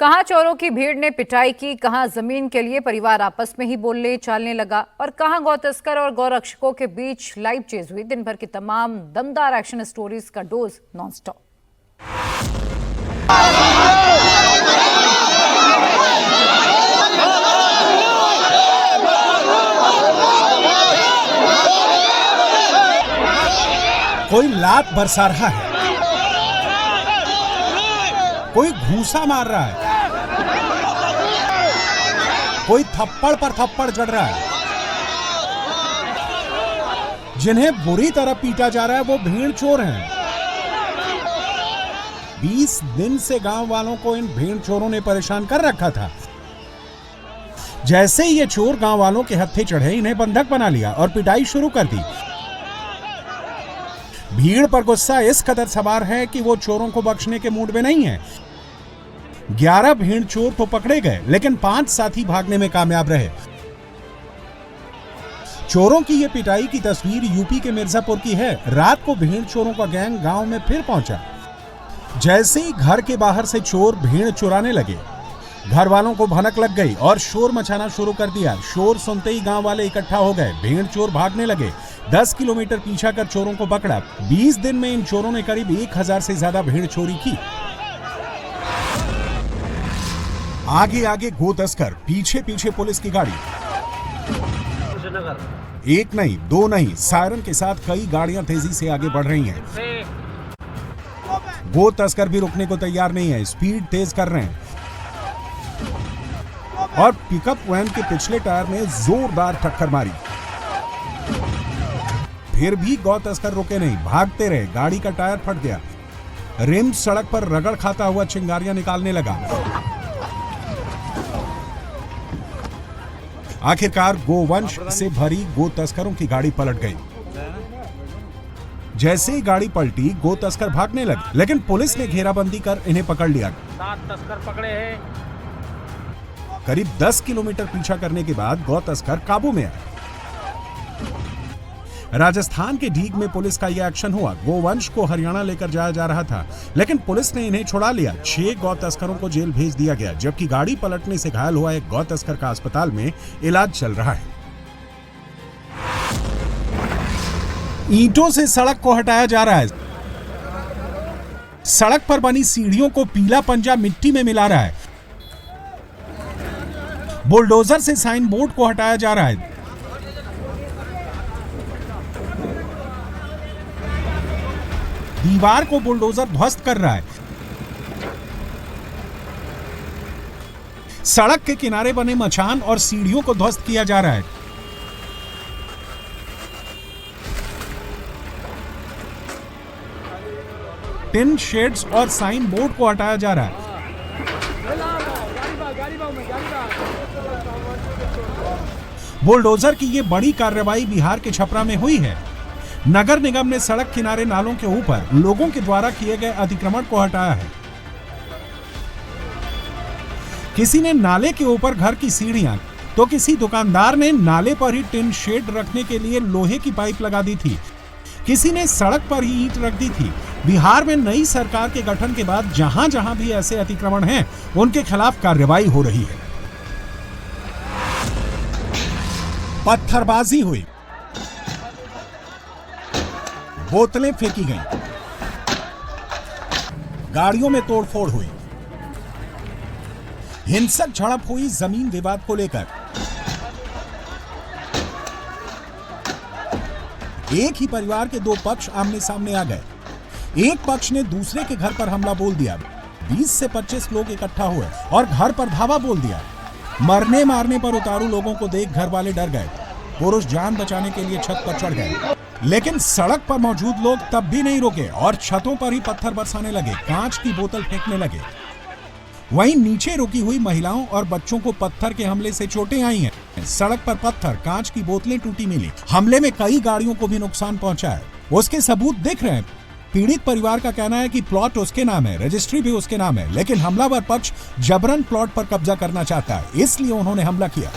कहां चोरों की भीड़ ने पिटाई की, कहां जमीन के लिए परिवार आपस में ही बोलने चालने लगा और कहां गौ तस्कर और गौरक्षकों के बीच लाइव चेज हुई। दिन भर की तमाम दमदार एक्शन स्टोरीज का डोज नॉनस्टॉप। कोई लात बरसा रहा है, कोई घूंसा मार रहा है, कोई थप्पड़ पर थप्पड़ जड़ रहा है। जिन्हें बुरी तरह पीटा जा रहा है वो भेड़ चोर हैं। 20 दिन से गांव वालों को इन भेड़ चोरों ने परेशान कर रखा था। जैसे ही ये चोर गांव वालों के हत्थे चढ़े, इन्हें बंधक बना लिया और पिटाई शुरू कर दी। भीड़ पर गुस्सा इस कदर सवार है कि वो चोरों को बख्शने के मूड में नहीं है। 11 भेड़ चोर तो पकड़े गए, लेकिन 5 साथी भागने में कामयाब रहे। चोरों की ये पिटाई की तस्वीर यूपी के मिर्जापुर की है। रात को भेड़ चोरों का गैंग गांव में फिर पहुंचा। जैसे ही घर के बाहर से चोर भेड़ चुराने लगे, घर वालों को भनक लग गई और शोर मचाना शुरू कर दिया। शोर सुनते ही गांव वाले इकट्ठा हो गए। भेड़ चोर भागने लगे। 10 किलोमीटर पीछा कर चोरों को पकड़ा। 20 दिन में इन चोरों ने करीब 1000 से ज्यादा भेड़ चोरी की। आगे आगे गो तस्कर, पीछे पीछे पुलिस की गाड़ी। एक नहीं, 2 नहीं, सायरन के साथ कई गाड़ियां तेजी से आगे बढ़ रही हैं। गो तस्कर भी रुकने को तैयार नहीं है, स्पीड तेज कर रहे हैं और पिकअप वैन के पिछले टायर ने जोरदार टक्कर मारी। फिर भी गौ तस्कर रुके नहीं, भागते रहे। गाड़ी का टायर फट गया। रिम सड़क पर रगड़ खाता हुआ चिंगारियां निकालने लगा। आखिरकार गोवंश से भरी गो तस्करों की गाड़ी पलट गई। जैसे ही गाड़ी पलटी, गो तस्कर भागने लगे, लेकिन पुलिस ने घेराबंदी कर इन्हें पकड़ लिया। 7 तस्कर पकड़े हैं। करीब 10 किलोमीटर पीछा करने के बाद गौ तस्कर काबू में आए। राजस्थान के ढीग में पुलिस का यह एक्शन हुआ। गोवंश को हरियाणा लेकर जाया जा रहा था, लेकिन पुलिस ने इन्हें छुड़ा लिया। 6 गौ तस्करों को जेल भेज दिया गया, जबकि गाड़ी पलटने से घायल हुआ एक गौ तस्कर का अस्पताल में इलाज चल रहा है। ईंटों से सड़क को हटाया जा रहा है। सड़क पर बनी सीढ़ियों को पीला पंजा मिट्टी में मिला रहा है। बुलडोजर से साइन बोर्ड को हटाया जा रहा है। दीवार को बुलडोजर ध्वस्त कर रहा है। सड़क के किनारे बने मचान और सीढ़ियों को ध्वस्त किया जा रहा है। टिन शेड्स और साइन बोर्ड को हटाया जा रहा है। बुलडोजर की यह बड़ी कार्रवाई बिहार के छपरा में हुई है। नगर निगम ने सड़क किनारे नालों के ऊपर लोगों के द्वारा किए गए अतिक्रमण को हटाया है। किसी ने नाले के ऊपर घर की सीढ़ियां, तो किसी दुकानदार ने नाले पर ही टिन शेड रखने के लिए लोहे की पाइप लगा दी थी। किसी ने सड़क पर ही ईंट रख दी थी। बिहार में नई सरकार के गठन के बाद जहां जहां भी ऐसे अतिक्रमण हैं, उनके खिलाफ कार्रवाई हो रही है। पत्थरबाजी हुई, बोतलें फेंकी गईं, गाड़ियों में तोड़फोड़ हुई, हिंसक झड़प हुई जमीन विवाद को लेकर। एक ही परिवार के 2 पक्ष आमने सामने आ गए। एक पक्ष ने दूसरे के घर पर हमला बोल दिया। 20 से 25 लोग इकट्ठा हुए और घर पर धावा बोल दिया। मरने मारने पर उतारू लोगों को देख घर वाले डर गए। पुरुष जान बचाने के लिए छत पर चढ़ गए, लेकिन सड़क पर मौजूद लोग तब भी नहीं रुके और छतों पर ही पत्थर बरसाने लगे, कांच की बोतल फेंकने लगे। वहीं नीचे रुकी हुई महिलाओं और बच्चों को पत्थर के हमले से चोटें आई हैं। सड़क पर पत्थर, कांच की बोतलें टूटी मिली। हमले में कई गाड़ियों को भी नुकसान पहुंचा है। उसके सबूत दिख रहे हैं। पीड़ित परिवार का कहना है कि प्लॉट उसके नाम है, रजिस्ट्री भी उसके नाम है, लेकिन हमलावर पक्ष जबरन प्लॉट पर कब्जा करना चाहता है, इसलिए उन्होंने हमला किया।